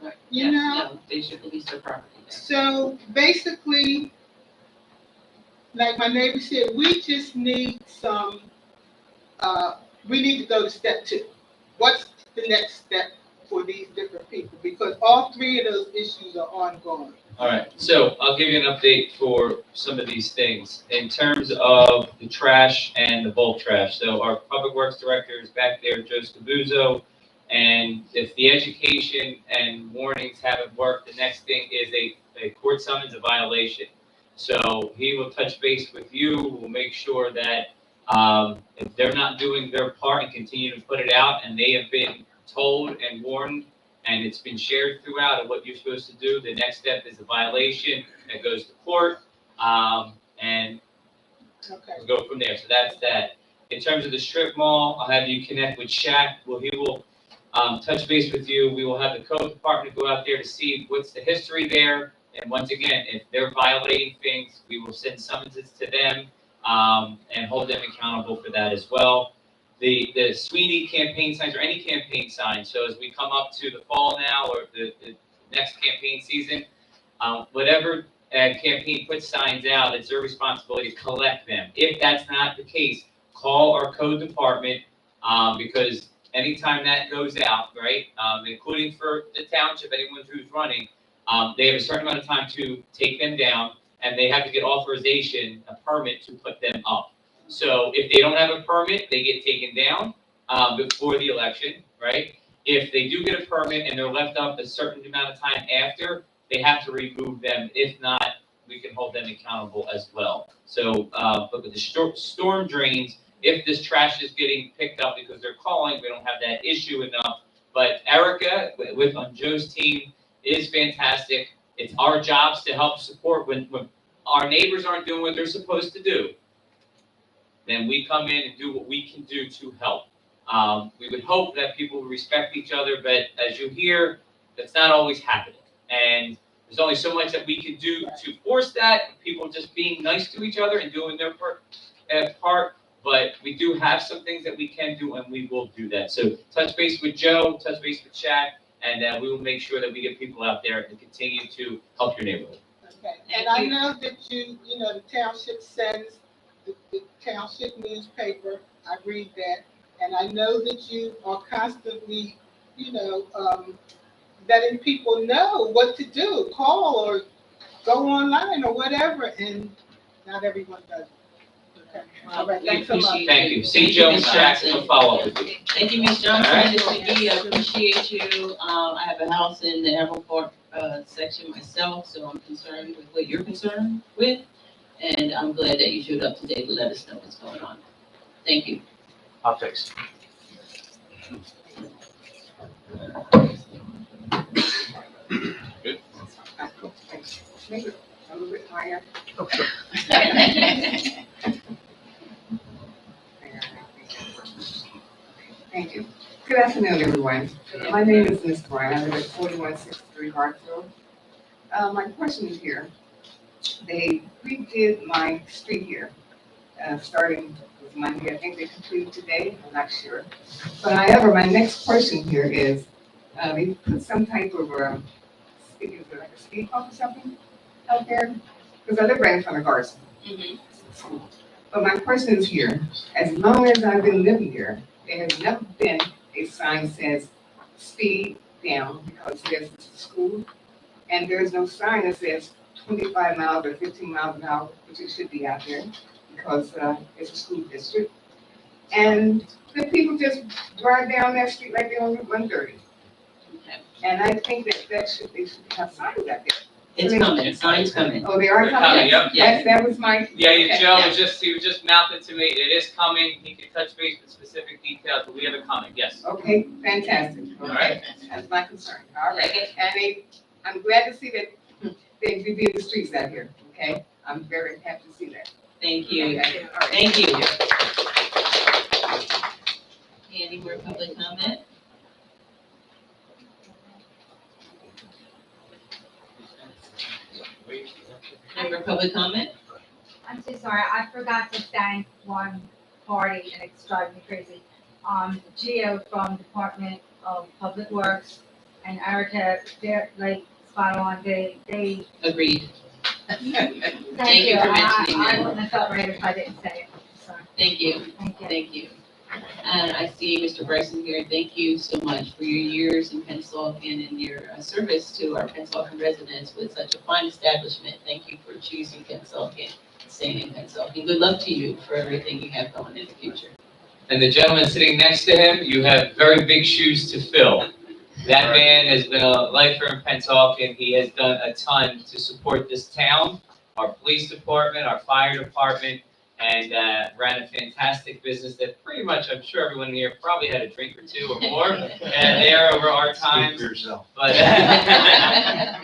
Right. You know? No, they should police their property. So basically, like my neighbor said, we just need we need to go to step 2. What's the next step for these different people? Because all 3 of those issues are ongoing. All right, so I'll give you an update for some of these things in terms of the trash and the bulk trash. So our Public Works Director is back there, Joe Scabuzzo, and if the education and warnings haven't worked, the next thing is a court summons, a violation. So he will touch base with you, we'll make sure that if they're not doing their part and continue to put it out, and they have been told and warned, and it's been shared throughout of what you're supposed to do, the next step is a violation that goes to court, and Okay. we'll go from there. So that's that. In terms of the strip mall, I'll have you connect with Shaq. He will touch base with you. We will have the code department go out there to see what's the history there. And once again, if they're violating things, we will send summonses to them and hold them accountable for that as well. The Sweeney campaign signs or any campaign signs. So as we come up to the fall now or the next campaign season, whatever campaign puts signs out, it's their responsibility to collect them. If that's not the case, call our code department because anytime that goes out, right, including for the township, anyone who's running, they have a certain amount of time to take them down, and they have to get authorization, a permit to put them up. So if they don't have a permit, they get taken down before the election, right? If they do get a permit and they're left up a certain amount of time after, they have to remove them. If not, we can hold them accountable as well. So, but with the storm drains, if this trash is getting picked up because they're calling, we don't have that issue enough. But Erica, on Joe's team, is fantastic. It's our jobs to help support when our neighbors aren't doing what they're supposed to do. Then we come in and do what we can do to help. We would hope that people respect each other, but as you hear, that's not always happening. And There's only so much that we can do to force that, people just being nice to each other and doing their part, but we do have some things that we can do, and we will do that. So touch base with Joe, touch base with Chad, and we will make sure that we get people out there to continue to help your neighborhood. Okay, and I know that the township sends the township newspaper, I read that, and I know that you are constantly, letting people know what to do, call or go online or whatever, and not everyone does it. Okay, all right, We thanks so much. appreciate Thank you. See Joe and Chad, we'll follow up with you. Thank you, Ms. Johnson, Ms. McGee, I appreciate you. I have a house in the Emerald Park, section myself, so I'm concerned with what you're concerned with. And I'm glad that you showed up today to let us know what's going on. Thank you. I'll fix. Maybe a little bit higher. Thank you. Good afternoon, everyone. My name is Ms. Bryan. I live at 4163 Hartsfield. My question is here. They redid my street here, starting with Monday. I think they completed today. I'm not sure. But however, my next question here is, they put some type of, is it like a speed bump or something out there? Because I live right in front of Garson. But my question is here, as long as I've been living here, there has never been a sign that says speed down because there's a school, and there's no sign that says 25 miles or 15 miles an hour, which it should be out there because it's a school district. And the people just drive down that street like they're on Route 130. Okay. And I think they should have signs out there. It's coming, signs coming. Oh, they are They're coming, coming? yep. That was my. Yeah, Joe he was just mouthing to me, it is coming, he can touch base with specific details, but we have it coming, yes. Okay, fantastic. All right. That's my concern. All right. And I'm glad to see that they rebuild the streets out here, okay? I'm very happy to see that. Thank you. Okay, all right. Thank you. Any more public comment? Member public comment? I'm so sorry, I forgot to thank one party, and it's driving me crazy. Gio from Department of Public Works and Erica, they're like spot on, they, Agreed. thank Thank you you. for mentioning I that. wouldn't have felt right if I didn't say it, so, Thank you. thank you. Thank you. And I see Mr. Bryson here. Thank you so much for your years in Pennsauken and your service to our Pennsauken residents with such a fine establishment. Thank you for choosing Pennsauken, staying in Pennsauken. Good luck to you for everything you have going in the future. And the gentleman sitting next to him, you have very big shoes to fill. That man has been a lifer in Pennsauken. He has done a ton to support this town, our police department, our fire department, and ran a fantastic business that pretty much, I'm sure everyone here probably had a drink or two or more there over our times. Speak for yourself. But,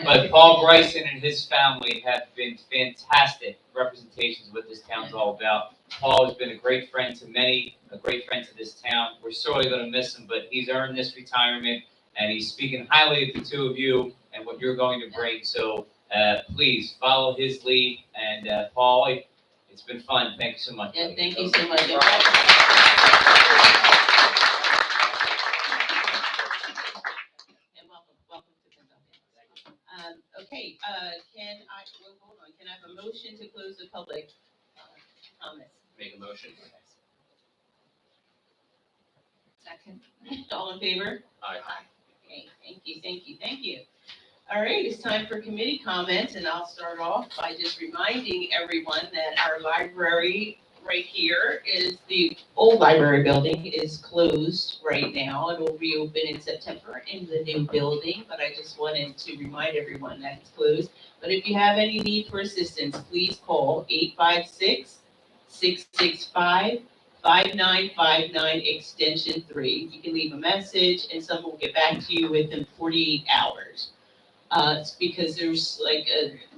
but Paul Bryson and his family have been fantastic representations of what this town's all about. Paul has been a great friend to many, a great friend to this town. We're sorely going to miss him, but he's earned this retirement, and he's speaking highly of the two of you and what you're going to bring. So please follow his lead. And Paul, it's been fun. Thank you so much. Yeah, thank you so much. And welcome to Pennsauken. Okay, can I have a motion to close the public comments? Make a motion. Second. All in favor? Aye. Okay, thank you. All right, it's time for committee comments, and I'll start off by just reminding everyone that our library right here is the old library building is closed right now. It will reopen in September in the new building, but I just wanted to remind everyone that it's closed. But if you have any need for assistance, please call 856-665-5959 extension 3. You can leave a message and someone will get back to you within 48 hours. It's because there's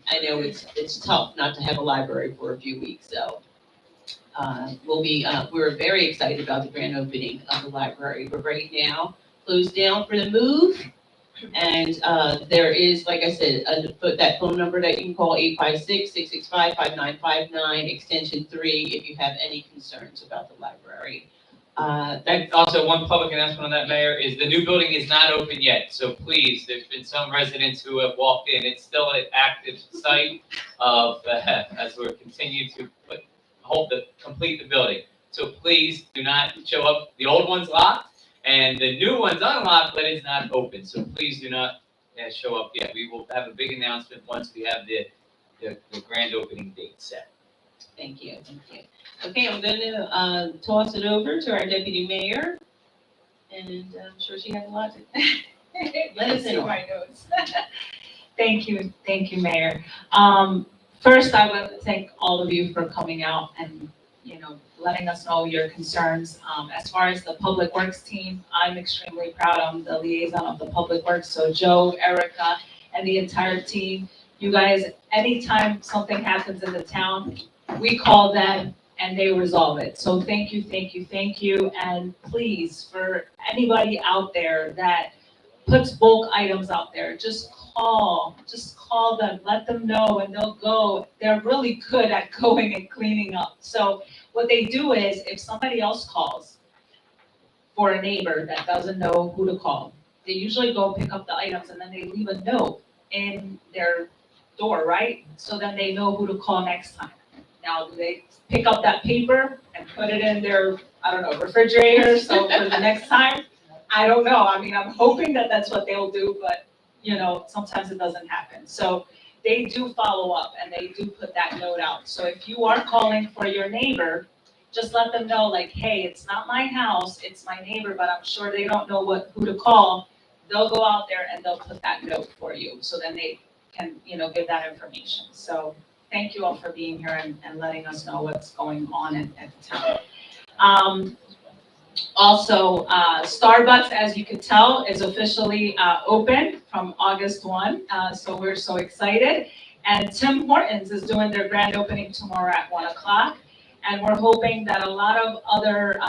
I know it's tough not to have a library for a few weeks, so we're very excited about the grand opening of the library, but right now, closed down for the move, And there is, like I said, that phone number that you can call, 856-665-5959, extension 3, if you have any concerns about the library. And also, one public announcement on that, Mayor, is the new building is not open yet, so please, there's been some residents who have walked in. It's still an active site of, as we're continuing to complete the building. So please do not show up. The old one's locked, and the new one's unlocked, but it's not open. So please do not show up yet. We will have a big announcement once we have the grand opening date set. Thank you. Okay, I'm going to toss it over to our deputy mayor, and I'm sure she has a lot to let us in on. My notes. Thank you, Mayor. First, I want to thank all of you for coming out and, letting us know your concerns. As far as the Public Works team, I'm extremely proud. I'm the liaison of the Public Works, so Joe, Erica, and the entire team. You guys, anytime something happens in the town, we call them and they resolve it. So thank you. And please, for anybody out there that puts bulk items out there, just call them, let them know, and they'll go. They're really good at going and cleaning up. So what they do is, if somebody else calls for a neighbor that doesn't know who to call, they usually go pick up the items and then they leave a note in their door, right? So then they know who to call next time. Now, do they pick up that paper and put it in their, refrigerator, so for the next time? I don't know. I mean, I'm hoping that that's what they'll do, but, sometimes it doesn't happen. So they do follow up and they do put that note out. So if you are calling for your neighbor, just let them know, like, hey, it's not my house, it's my neighbor, but I'm sure they don't know who to call. They'll go out there and they'll put that note for you. So then they can, give that information. So thank you all for being here and letting us know what's going on at the town. Also, Starbucks, as you can tell, is officially open from August 1, so we're so excited. And Tim Hortons is doing their grand opening tomorrow at 1 o'clock. And we're hoping that a lot of other,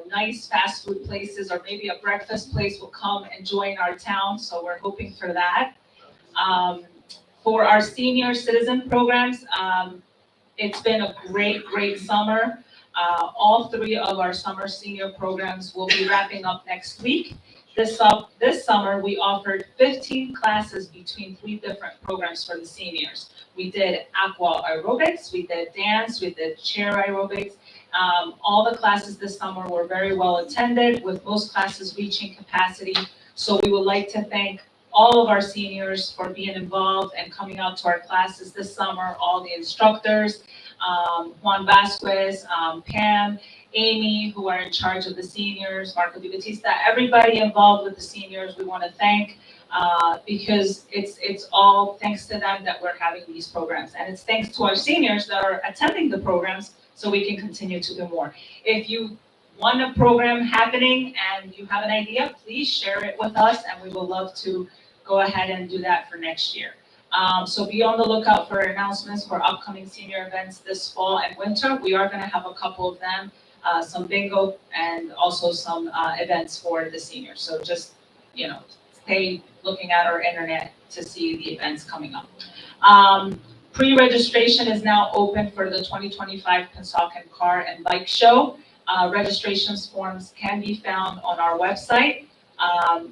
nice fast food places or maybe a breakfast place will come and join our town, so we're hoping for that. For our senior citizen programs, it's been a great summer. All 3 of our summer senior programs will be wrapping up next week. This summer, we offered 15 classes between 3 different programs for the seniors. We did aqua aerobics, we did dance, we did chair aerobics. All the classes this summer were very well attended, with most classes reaching capacity. So we would like to thank all of our seniors for being involved and coming out to our classes this summer, all the instructors, Juan Vasquez, Pam, Amy, who are in charge of the seniors, Marco Di Battista, everybody involved with the seniors, we want to thank, because it's all thanks to them that we're having these programs. And it's thanks to our seniors that are attending the programs, so we can continue to do more. If you want a program happening and you have an idea, please share it with us, and we will love to go ahead and do that for next year. So be on the lookout for announcements for upcoming senior events this fall and winter. We are going to have a couple of them, some bingo and also some events for the seniors. So just, stay looking at our internet to see the events coming up. Pre-registration is now open for the 2025 Pennsauken Car and Bike Show. Registrations forms can be found on our website.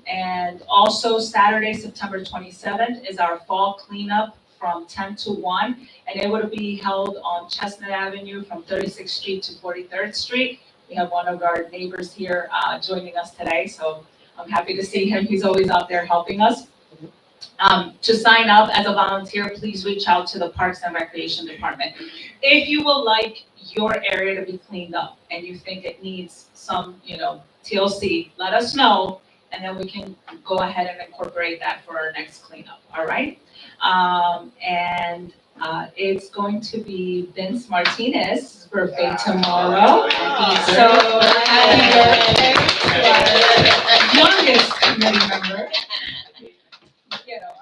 And also Saturday, September 27th is our fall cleanup from 10 to 1, and it will be held on Chestnut Avenue from 36th Street to 43rd Street. We have one of our neighbors here joining us today, so I'm happy to see him. He's always out there helping us. To sign up as a volunteer, please reach out to the Parks and Recreation Department. If you would like your area to be cleaned up and you think it needs some, TLC, let us know, and then we can go ahead and incorporate that for our next cleanup, all right? It's going to be Vince Martinez's birthday tomorrow. So happy birthday to our youngest committee member.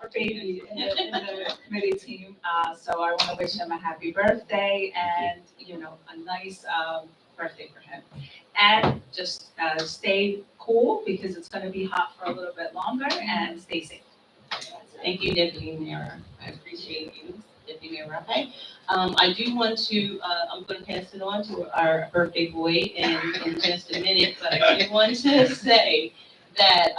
Our baby in the committee team. So I want to wish him a happy birthday and, a nice birthday for him. And just stay cool because it's gonna be hot for a little bit longer, and stay safe. Thank you, Deputy Mayor. I appreciate you, Deputy Mayor Rappe. I do want to, I'm gonna pass it on to our birthday boy in just a minute, but I do want to say that,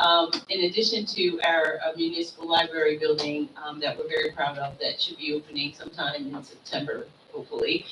in addition to our municipal library building, that we're very proud of, that should be opening sometime in September, hopefully.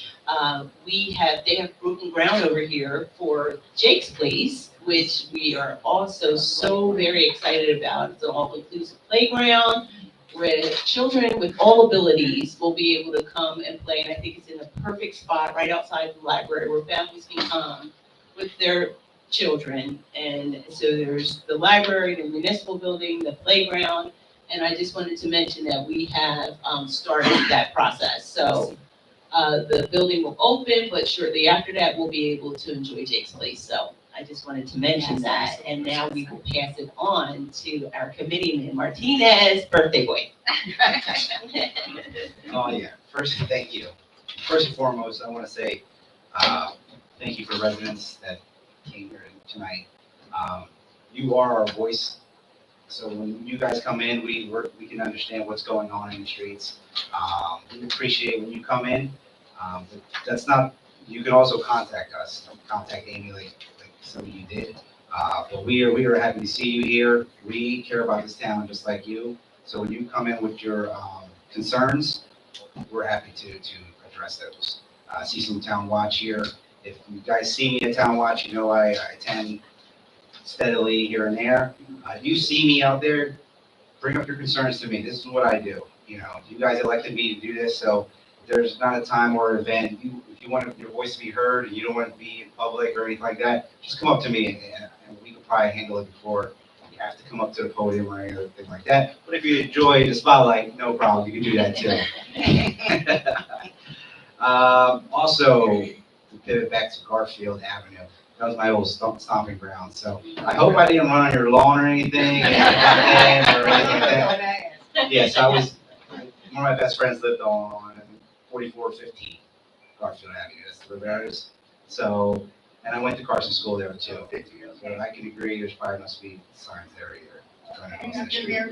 They have broken ground over here for Jake's Place, which we are also so very excited about. It's an all-inclusive playground where children with all abilities will be able to come and play. And I think it's in a perfect spot right outside the library where families can come with their children. And so there's the library, the municipal building, the playground. And I just wanted to mention that we have started that process. So the building will open, but shortly after that, we'll be able to enjoy Jake's Place. So I just wanted to mention that. And now we will pass it on to our committeeman, Martinez, birthday boy. Oh, yeah. First, thank you. First and foremost, I want to say thank you for residents that came here tonight. You are our voice. So when you guys come in, we can understand what's going on in the streets. We appreciate when you come in. But that's not, you can also contact us, contact Amy like some of you did. But we are happy to see you here. We care about this town just like you. So when you come in with your concerns, we're happy to address those. I see some Town Watch here. If you guys see me at Town Watch, you know I attend steadily here and there. If you see me out there, bring up your concerns to me. This is what I do. You know, you guys elected me to do this, so if there's not a time or event, if you want your voice to be heard and you don't want to be in public or anything like that, just come up to me and we can probably handle it before you have to come up to the podium or anything like that. But if you enjoy the spotlight, no problem, you can do that too. Also, to pivot back to Garfield Avenue, that was my old stomping ground. So I hope I didn't run on your lawn or anything, or anything like that. Yes, one of my best friends lived on 4415 Garfield Avenue. That's the river areas. So, and I went to Carson School there too. So I can agree, there's probably must be signs there either. And I've been there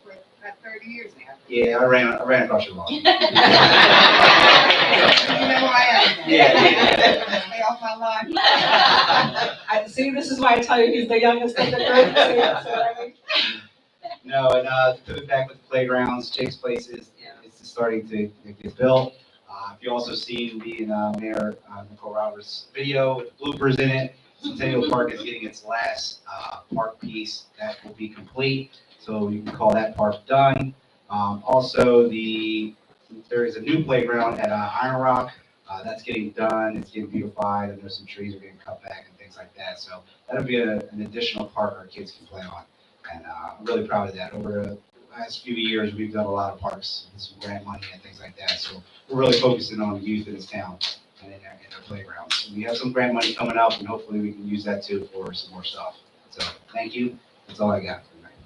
for about 30 years now. Yeah, I ran across your lawn. You know who I am. Yeah. Stay off my lawn. I see, this is why I tell you he's the youngest of the group. No, and to pivot back with the playgrounds, Jake's Place is starting to get built. If you also see me and Mayor Nicole Roberts' video with the bloopers in it, Centennial Park is getting its last park piece that will be complete. So you can call that park done. Also, there is a new playground at Iron Rock. That's getting done. It's getting beautified, and there's some trees are getting cut back and things like that. So that'll be an additional park our kids can play on. And I'm really proud of that. Over the last few years, we've done a lot of parks with some grant money and things like that. So we're really focusing on the youth in this town and in their playgrounds. We have some grant money coming up, and hopefully we can use that too for some more stuff. So thank you. That's all I got for tonight.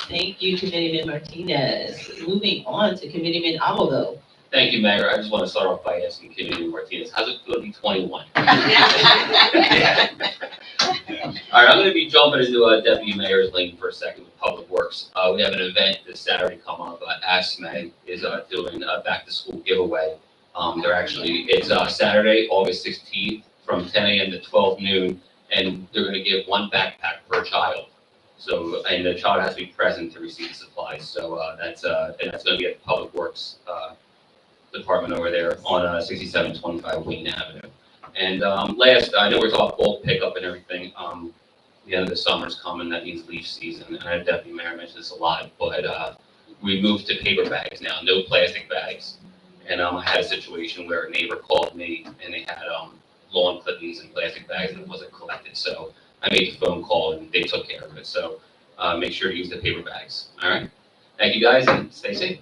Thank you, Committeeman Martinez. Moving on to Committeeman Alvo. Thank you, Mayor. I just want to start off by asking Committeeman Martinez, how's it feel to be 21? All right, I'm going to be jumping into Deputy Mayor's lane for a second with Public Works. We have an event this Saturday come up. ASME is doing a back-to-school giveaway. It's Saturday, August 16th, from 10 a.m. to 12 noon, and they're going to give one backpack per child. So, and the child has to be present to receive the supplies. So that's going to be at the Public Works department over there on 6725 Wayne Avenue. And last, I know we're talking bulk pickup and everything. The end of the summer's coming, that means leaf season. And I know Deputy Mayor mentioned this a lot, but we moved to paper bags now, no plastic bags. And I had a situation where a neighbor called me and they had lawn clippings and plastic bags and it wasn't collected. So I made the phone call and they took care of it. So make sure to use the paper bags. All right. Thank you guys and stay safe.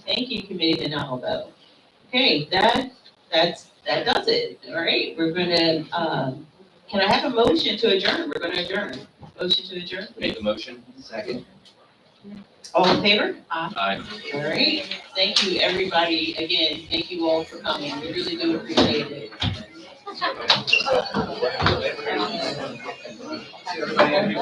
Thank you, Committeeman Alvo. Okay, that does it. All right, we're gonna, can I have a motion to adjourn? We're gonna adjourn. Motion to adjourn? Make the motion. Second. All in favor? Aye. All right, thank you, everybody. Again, thank you all for coming. We really do appreciate it. See everybody.